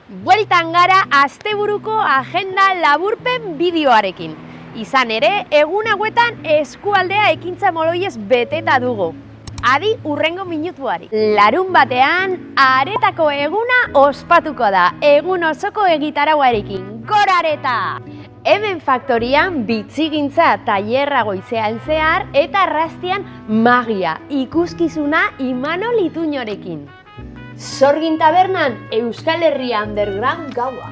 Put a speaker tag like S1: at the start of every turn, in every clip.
S1: Bueltan gara asteburuko agenda laburpen bideoarekin. Izan ere, egun hauetan eskualdea ekintza moloiez beteta dugu. Adi urrengo minutuari. Larun batean, aretako eguna ospatuko da, egun osoko egitarauarekin. Gora areta! Hemen faktorian bitzigintza tailerra goizean zehar eta arrastian magia, ikuskizuna Imanol Ituñorekin. Sorgin tabernan Euskal Herria Underground gaua.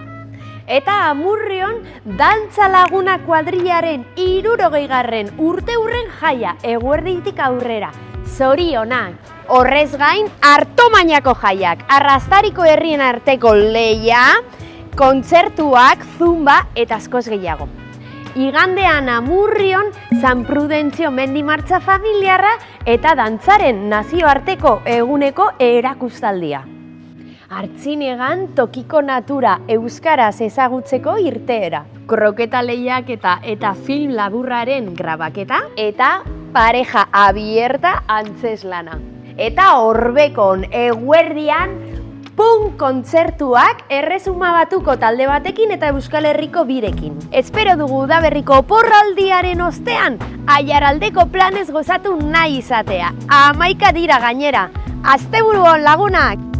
S1: Eta Amurrion Dantza Laguna kuadrillaren 60. urteurren jaia eguerditik aurrera. Zorionak! Horrez gain, Artomainako jaiak, Arrastariko herrien arteko lehia, kontzertuak, zumba eta askoz gehiago. Igandean Amurrion San Prudentzio mendi martxa familiarra eta dantzaren nazioarteko eguneko erakustaldia. Artzinegan tokiko natura euskaraz ezagutzeko irteera. Kroketa lehiaketa eta film laburraren grabaketa eta pareja abierta antzeslana. Eta Orbekon eguerdian punk kontzertuak Erresuma Batuko talde batekin eta Euskal Herriko birekin. Espero dugu udaberriko oporraldiaren ostean, Aiaraldeko planez gozatu nahi izatea. 11 dira gainera. Asteburuan lagunak!